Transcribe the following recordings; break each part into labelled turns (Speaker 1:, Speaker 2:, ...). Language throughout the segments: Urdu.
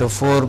Speaker 1: to 4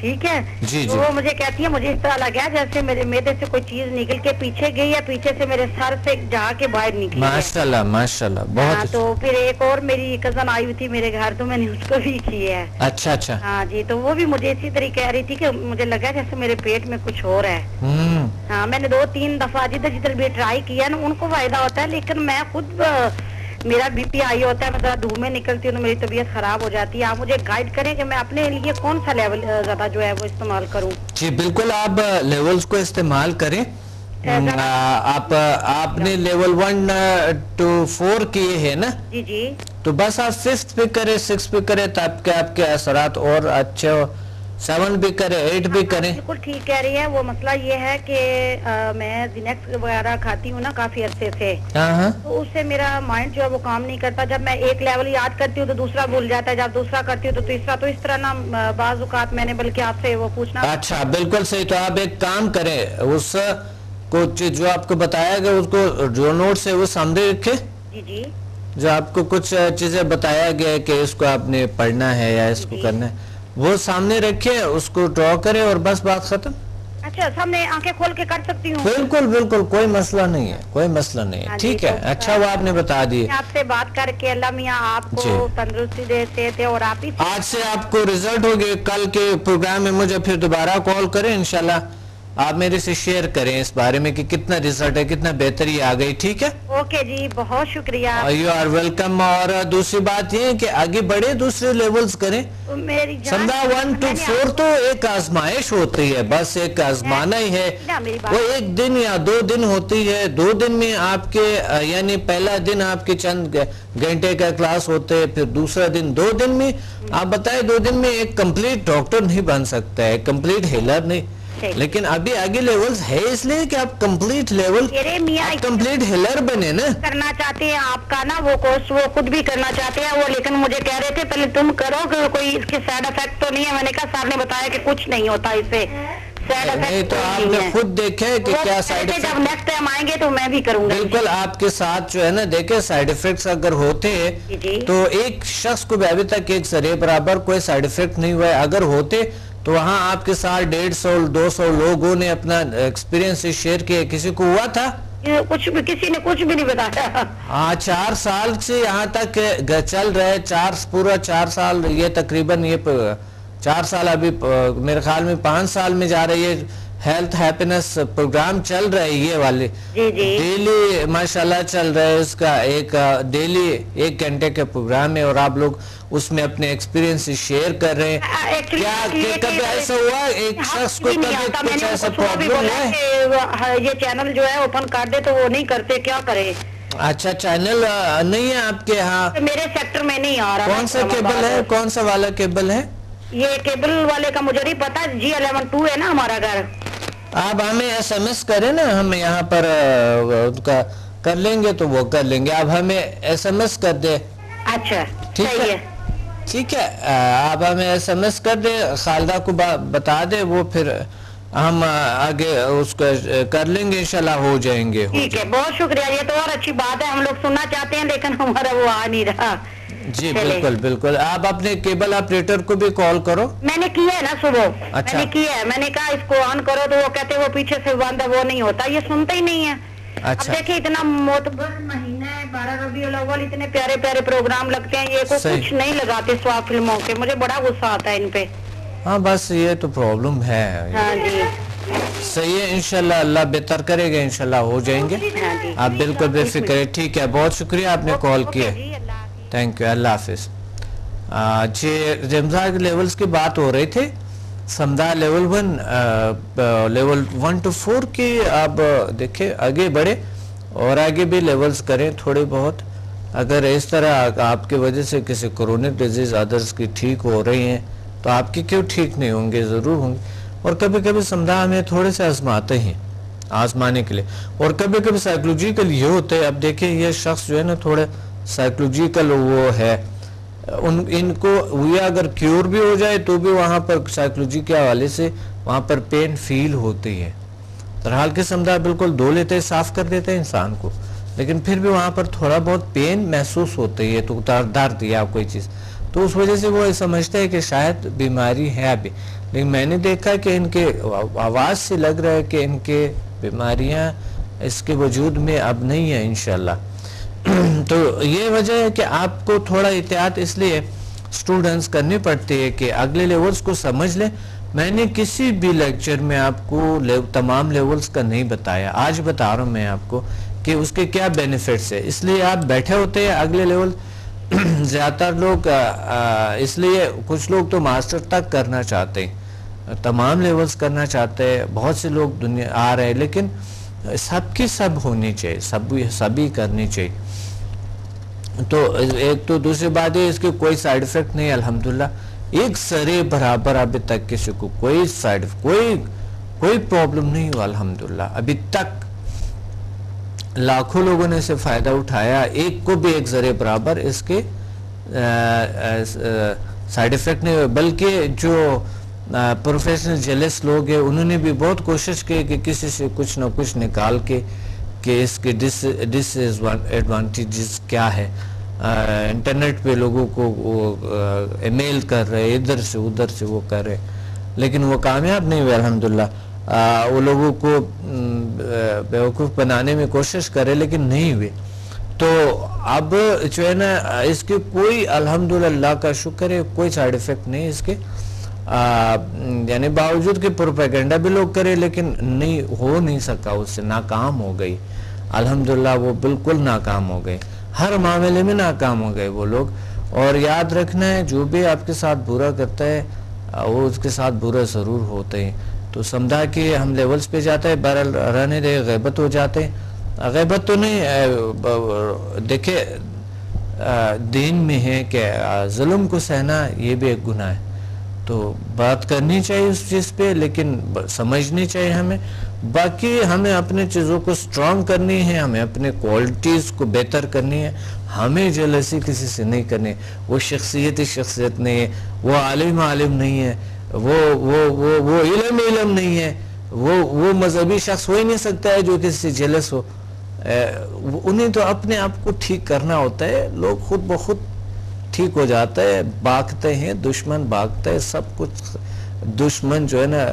Speaker 2: ٹھیک ہے.
Speaker 1: جی
Speaker 2: تو وہ مجھے کہتی ہے مجھے اس طرح لگا جیسے میرے معدے سے کوئی چیز نکل کے پیچھے گئی ہے, پیچھے سے میرے سر سے جا کے باہر نکلی ہے.
Speaker 1: ماشاءاللہ ماشاءاللہ بہت.
Speaker 2: تو پھر ایک اور میری کزن آئی ہوئی تھی میرے گھر, تو میں نے اس کو بھی کی ہے.
Speaker 1: اچھا اچھا.
Speaker 2: ہاں جی, تو وہ بھی مجھے اسی طرح کہہ رہی تھی کہ مجھے لگا جیسے میرے پیٹ میں کچھ ہو رہا ہے. ہاں میں نے 2-3 دفعہ جدھر بھی ٹرائی کیا نا ان کو فائدہ ہوتا ہے, لیکن میں خود میرا بی پی آئی ہوتا ہے, میں ذرا دھوپ میں نکلتی ہوں تو میری طبیعت خراب ہو جاتی ہے. آپ مجھے گائیڈ کریں کہ میں اپنے لیے کون سا لیول زیادہ جو ہے وہ استعمال کروں.
Speaker 1: جی بالکل, آپ لیولز کو استعمال کریں. آپ نے لیول 1 to 4 کیے ہیں نا؟
Speaker 2: جی جی.
Speaker 1: تو بس آپ 5th پہ کریں, 6th پہ کریں تاکہ آپ کے اثرات اور اچھے ہو. 7 بھی کریں, 8 بھی کریں.
Speaker 2: بالکل ٹھیک کہہ رہی ہے. وہ مسئلہ یہ ہے کہ میں زینیکس وغیرہ کھاتی ہوں نا کافی عرصے سے, تو اس سے میرا مائنڈ جو ہے وہ کام نہیں کرتا. جب میں ایک لیول یاد کرتی ہوں تو دوسرا بھول جاتا ہے, جب دوسرا کرتی ہوں تو تیسرا. تو اس طرح نا بعض اوقات میں نے بلکہ آپ سے وہ پوچھنا.
Speaker 1: اچھا بالکل صحیح. تو آپ ایک کام کریں, اس کو جو آپ کو بتایا گیا اس کو جو نوٹس ہے وہ سامنے رکھے.
Speaker 2: جی جی. جو
Speaker 1: آپ کو کچھ چیزیں بتایا گیا کہ اس کو آپ نے پڑھنا ہے یا اس کو کرنا ہے, وہ سامنے رکھے, اس کو ڈرا کرے اور بس بات ختم.
Speaker 2: اچھا, سامنے آنکھیں کھول کے کر سکتی ہوں؟
Speaker 1: بالکل بالکل, کوئی مسئلہ نہیں ہے, کوئی مسئلہ نہیں ہے. ٹھیک ہے, اچھا وہ آپ نے بتا دی.
Speaker 2: آپ سے بات کر کے اللہ میاں آپ کو تندرستی دیتے تھے, اور آپ
Speaker 1: آج سے آپ کو رزلٹ ہوگی. کل کے پروگرام میں مجھے پھر دوبارہ کال کریں انشاءاللہ, آپ میرے سے شیئر کریں اس بارے میں کہ کتنا رزلٹ ہے, کتنا بہتری آ گئی. ٹھیک ہے,
Speaker 2: اوکے جی, بہت شکریہ.
Speaker 1: You are welcome. اور دوسری بات یہ ہے کہ آگے بڑے دوسرے لیولز کریں. سمجھا 1 to 4 تو ایک آزمائش ہوتی ہے, بس ایک آزمانا ہی ہے. وہ 1 دن یا 2 دن ہوتی ہے. 2 دن میں آپ کے یعنی پہلا دن آپ کے چند گھنٹے کا کلاس ہوتے ہے, پھر دوسرا دن 2 دن میں. آپ بتائیں 2 دن میں ایک کمپلیٹ ڈاکٹر نہیں بن سکتا ہے, کمپلیٹ ہیلر نہیں. لیکن ابھی آگے لیولز ہے اس لیے کہ آپ کمپلیٹ لیول, کمپلیٹ ہیلر بنے نا.
Speaker 2: کرنا چاہتے ہیں آپ کا نا وہ کورس, وہ خود بھی کرنا چاہتے ہیں وہ, لیکن مجھے کہہ رہے تھے پہلے تم کرو کہ کوئی اس کے سائیڈ افیکٹ تو نہیں ہے. میں نے کہا صاحب نے بتایا کہ کچھ نہیں ہوتا اس سے سائیڈ افیکٹ.
Speaker 1: تو آپ نے خود دیکھے کہ کیا سائیڈ افیکٹ.
Speaker 2: جب نیکسٹ ٹائم آئیں گے تو میں بھی کروں گا.
Speaker 1: بالکل, آپ کے ساتھ جو ہے نا دیکھیں سائیڈ افیکٹس اگر ہوتے ہیں تو ایک شخص کو بھی ابھی تک ایک ذرے برابر کوئی سائیڈ افیکٹ نہیں ہوا ہے. اگر ہوتے تو وہاں آپ کے ساتھ 150-200 لوگوں نے اپنا ایکسپیرینس شیئر کیا. کسی کو ہوا تھا؟
Speaker 2: کچھ بھی, کسی نے کچھ بھی نہیں بتایا.
Speaker 1: ہاں, 4 سال سے یہاں تک چل رہے, پورا 4 سال, یہ تقریباً یہ 4 سال ابھی میرے خیال میں 5 سال میں جا رہی ہے. ہیلتھ ہیپینس پروگرام چل رہا ہے یہ والے, ڈیلی ماشاءاللہ چل رہا ہے. اس کا ایک ڈیلی 1 گھنٹے کا پروگرام ہے, اور آپ لوگ اس میں اپنے ایکسپیرینس شیئر کر رہے ہیں. کیا کبھی ایسا ہوا ایک شخص کو کبھی کچھ ایسا پرابلم ہے؟
Speaker 2: یہ چینل جو ہے اوپن کر دے تو وہ نہیں کرتے, کیا کرے؟
Speaker 1: اچھا, چینل نہیں ہے آپ کے ہاں؟
Speaker 2: میرے سیکٹر میں نہیں آ رہا.
Speaker 1: کون سا کیبل ہے, کون سا والا کیبل ہے؟
Speaker 2: یہ کیبل والے کا مجھے نہیں پتا. G11-2 ہے نا ہمارا گھر.
Speaker 1: آپ ہمیں SMS کریں نا, ہم یہاں پر ان کا کر لیں گے تو وہ کر لیں گے. آپ ہمیں SMS کر دیں.
Speaker 2: اچھا
Speaker 1: ٹھیک ہے, ٹھیک ہے, آپ ہمیں SMS کر دیں, خالدہ کو بتا دیں, وہ پھر ہم آگے اس کو کر لیں گے, انشاءاللہ ہو جائیں گے.
Speaker 2: ٹھیک ہے, بہت شکریہ. یہ تو اور اچھی بات ہے, ہم لوگ سننا چاہتے ہیں لیکن ہمارا وہ آ نہیں رہا.
Speaker 1: جی بالکل بالکل, آپ اپنے کیبل آپریٹر کو بھی کال کرو.
Speaker 2: میں نے کیا ہے نا صبح, میں نے کیا ہے, میں نے کہا اس کو آن کرو تو وہ کہتے وہ پیچھے سے بند ہے, وہ نہیں ہوتا. یہ سنتے ہی نہیں ہے. اب دیکھیں اتنا معتبر مہینہ ہے 12 ربیع الاول, اتنے پیارے پیارے پروگرام لگتے ہیں, یہ کو کچھ نہیں لگاتے سوا فلموں کے. مجھے بڑا غصہ آتا ہے ان پہ.
Speaker 1: ہاں بس یہ تو پرابلم ہے.
Speaker 2: ہاں جی,
Speaker 1: صحیح ہے, انشاءاللہ اللہ بہتر کرے گا, انشاءاللہ ہو جائیں گے. آپ بالکل بے فکر. ٹھیک ہے, بہت شکریہ آپ نے کال کیا. تھینک یو, اللہ حافظ. جی, رمضان لیولز کی بات ہو رہی تھی. سمدھا لیول 1 to 4 کی آپ دیکھیں آگے بڑھے اور آگے بھی لیولز کریں تھوڑے بہت. اگر اس طرح آپ کی وجہ سے کسی کرونک ڈیزیز ادرس کی ٹھیک ہو رہی ہیں تو آپ کی کیوں ٹھیک نہیں ہوں گے, ضرور ہوں گے. اور کبھی کبھی سمدھا ہمیں تھوڑے سے آزماتے ہیں, آزمانے کے لیے, اور کبھی کبھی سائیکلوجیکل یہ ہوتے ہیں. اب دیکھیں یہ شخص جو ہے نا تھوڑے سائیکلوجیکل وہ ہے, ان کو یہ اگر کیور بھی ہو جائے تو بھی وہاں پر سائیکلوجی کے حوالے سے وہاں پر پین فیل ہوتی ہے. درحال کے سمدھا بالکل دھو لیتے, صاف کر دیتے ہیں انسان کو, لیکن پھر بھی وہاں پر تھوڑا بہت پین محسوس ہوتی ہے, تو درد یا کوئی چیز. تو اس وجہ سے وہ سمجھتا ہے کہ شاید بیماری ہے ابھی. لیکن میں نے دیکھا کہ ان کے آواز سے لگ رہا ہے کہ ان کے بیماریاں اس کے وجود میں اب نہیں ہے انشاءاللہ. تو یہ وجہ ہے کہ آپ کو تھوڑا احتیاط اس لیے اسٹوڈنٹس کرنی پڑتی ہے کہ اگلے لیولز کو سمجھ لیں. میں نے کسی بھی لیکچر میں آپ کو تمام لیولز کا نہیں بتایا, آج بتا رہا ہوں میں آپ کو کہ اس کے کیا بینیفٹس ہے. اس لیے آپ بیٹھے ہوتے ہیں اگلے لیول, زیادہ تر لوگ اس لیے کچھ لوگ تو ماسٹر تک کرنا چاہتے ہیں, تمام لیولز کرنا چاہتے ہیں, بہت سے لوگ دنیا آ رہے ہیں, لیکن سب کی سب ہونی چاہیے, سبھی کرنی چاہیے. تو ایک تو دوسری بات ہے اس کے کوئی سائیڈ افیکٹ نہیں الحمدللہ, ایک سرے برابر ابھی تک کسی کو کوئی سائیڈ کوئی پرابلم نہیں ہوا الحمدللہ ابھی تک. لاکھوں لوگوں نے اسے فائدہ اٹھایا, ایک کو بھی ایک ذرے برابر اس کے سائیڈ افیکٹ نہیں ہوئے. بلکہ جو پروفیشنل جیلس لوگ ہیں انہوں نے بھی بہت کوشش کی کہ کسی سے کچھ نہ کچھ نکال کے کہ اس کے ڈس ایڈوانٹیجز کیا ہے. انٹرنیٹ پہ لوگوں کو ای میل کر رہے, ادھر سے ادھر سے وہ کر رہے, لیکن وہ کامیاب نہیں ہوئے الحمدللہ. وہ لوگوں کو بیوقوف بنانے میں کوشش کرے لیکن نہیں ہوئے. تو اب جو ہے نا اس کے کوئی الحمدللہ اللہ کا شکر ہے کوئی سائیڈ افیکٹ نہیں اس کے, یعنی باوجود کہ پروپیگنڈا بھی لوگ کرے لیکن نہیں ہو نہیں سکا, اس سے ناکام ہو گئی الحمدللہ. وہ بالکل ناکام ہو گئے, ہر معاملے میں ناکام ہو گئے وہ لوگ. اور یاد رکھنا ہے جو بھی آپ کے ساتھ برا کرتا ہے وہ اس کے ساتھ برا ضرور ہوتے ہیں. تو سمجھا کہ ہم لیولز پہ جاتے ہیں, بہرحال رہنے دے, غیبت ہو جاتے ہیں. غیبت تو نہیں, دیکھیں دین میں ہے کہ ظلم کو سہنا یہ بھی ایک گناہ ہے. تو بات کرنی چاہیے اس چیز پہ, لیکن سمجھنی چاہیے ہمیں. باقی ہمیں اپنے چیزوں کو سٹرونگ کرنی ہے, ہمیں اپنے کوالٹیز کو بہتر کرنی ہے. ہمیں جلسی کسی سے نہیں کرنی. وہ شخصیت نہیں ہے, وہ عالم نہیں ہے, وہ علم نہیں ہے, وہ مذہبی شخص ہو ہی نہیں سکتا ہے جو کسی سے جیلس ہو. انہیں تو اپنے آپ کو ٹھیک کرنا ہوتا ہے. لوگ خود بخود ٹھیک ہو جاتا ہے, بھاگتے ہیں, دشمن بھاگتا ہے, سب کچھ دشمن جو ہے نا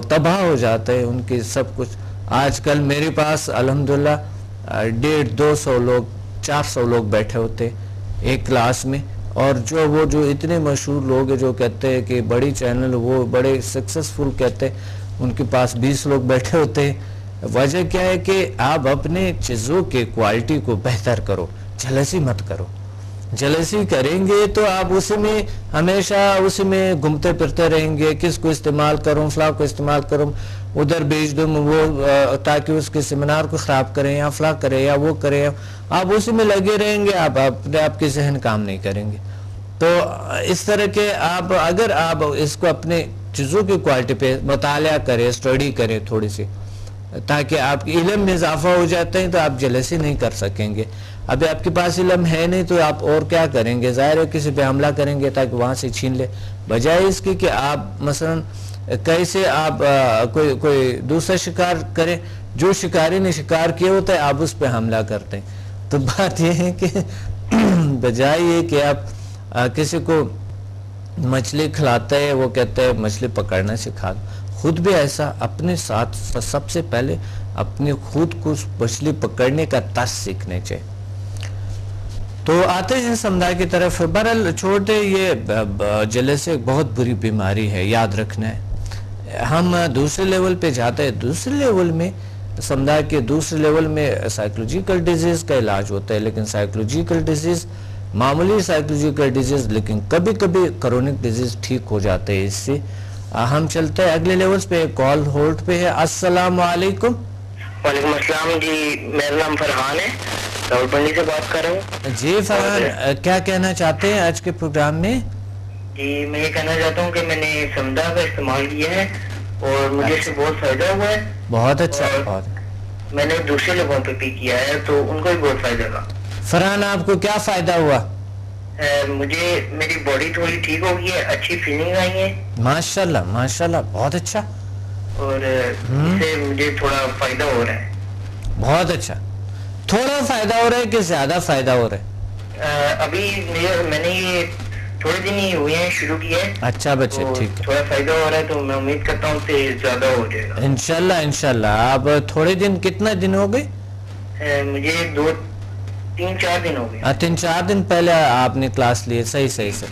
Speaker 1: تباہ ہو جاتا ہے ان کی سب کچھ. آج کل میرے پاس الحمدللہ 150-200 لوگ 400 لوگ بیٹھے ہوتے ایک کلاس میں, اور جو اتنے مشہور لوگ ہیں جو کہتے ہیں کہ بڑی چینل, وہ بڑے سکسسفل کہتے ہیں, ان کے پاس 20 لوگ بیٹھے ہوتے ہیں. وجہ کیا ہے کہ آپ اپنے چیزوں کے کوالٹی کو بہتر کرو, جلسی مت کرو. جلسی کریں گے تو آپ اسی میں ہمیشہ اسی میں گھومتے پھرتے رہیں گے, کس کو استعمال کروں, فلاں کو استعمال کروں, ادھر بھیج دوں وہ تاکہ اس کے سیمینار کو خراب کریں یا فلاں کریں یا وہ کریں. آپ اسی میں لگے رہیں گے, آپ کے ذہن کام نہیں کریں گے. تو اس طرح کے اگر آپ اس کو اپنے چیزوں کی کوالٹی پہ مطالعہ کریں, اسٹڈی کریں تھوڑی سی, تاکہ آپ کے علم میں اضافہ ہو جاتے ہیں, تو آپ جلسی نہیں کر سکیں گے. ابھی آپ کے پاس علم ہے نہیں تو آپ اور کیا کریں گے؟ ظاہر ہے کسی پہ حملہ کریں گے تاکہ وہاں سے چھین لے, بجائے اس کی کہ آپ مثلا کیسے آپ کوئی دوسرا شکار کریں, جو شکاری نے شکار کیا ہوتا ہے آپ اس پہ حملہ کرتے ہیں. تو بات یہ ہے کہ بجائے یہ کہ آپ کسی کو مچھلی کھلاتے ہیں, وہ کہتے ہیں مچھلی پکڑنا سکھا دو, خود بھی ایسا اپنے ساتھ سب سے پہلے اپنے خود کو مچھلی پکڑنے کا طرز سیکھنے چاہیے. تو آتے ہیں سمدھا کی طرف. بہرحال چھوڑتے, یہ جلسے ایک بہت بری بیماری ہے, یاد رکھنا ہے. ہم دوسرے لیول پہ جاتے ہیں, دوسرے لیول میں سمدھا کے دوسرے لیول میں سائیکولوجیکل ڈیزیز کا علاج ہوتا ہے, لیکن سائیکولوجیکل ڈیزیز معمولی سائیکولوجیکل ڈیزیز, لیکن کبھی کبھی کرونک ڈیزیز ٹھیک ہو جاتے ہیں اس سے. ہم چلتے ہیں اگلے لیولز پہ, کال ہولڈ پہ ہے. السلام علیکم.
Speaker 3: وعلیکم السلام جی, میرا نام فرحان ہے, راول پنڈی سے بات کر رہا ہوں.
Speaker 1: جی فرحان, کیا کہنا چاہتے ہیں آج کے پروگرام میں؟
Speaker 3: جی میں یہ کہنا چاہتا ہوں کہ میں نے سمدھا کا استعمال کیا ہے اور مجھے اس سے بہت فائدہ ہوا ہے.
Speaker 1: بہت اچھا. بہت
Speaker 3: میں نے دوسرے لوگوں پہ بھی کیا ہے تو ان کو بھی بہت فائدہ ہوا.
Speaker 1: فرحان آپ کو کیا فائدہ ہوا؟
Speaker 3: مجھے میری باڈی تھوڑی ٹھیک ہو گئی ہے, اچھی فیلنگ آئی ہے.
Speaker 1: ماشاءاللہ ماشاءاللہ, بہت اچھا.
Speaker 3: اور اس سے مجھے تھوڑا فائدہ ہو رہا ہے.
Speaker 1: بہت اچھا. تھوڑا فائدہ ہو رہا ہے کہ زیادہ فائدہ ہو رہا ہے؟
Speaker 3: ابھی میں نے یہ تھوڑے دن ہی ہوئے ہیں شروع کیا ہے.
Speaker 1: اچھا بچے ٹھیک ہے,
Speaker 3: تھوڑا فائدہ ہو رہا ہے تو میں امید کرتا ہوں کہ زیادہ ہو جائے گا
Speaker 1: انشاءاللہ انشاءاللہ. آپ تھوڑے دن, کتنے دن ہو گئے؟
Speaker 3: مجھے 3-4 دن ہو گئے.
Speaker 1: 3-4 دن پہلے آپ نے کلاس لیے, صحیح صحیح.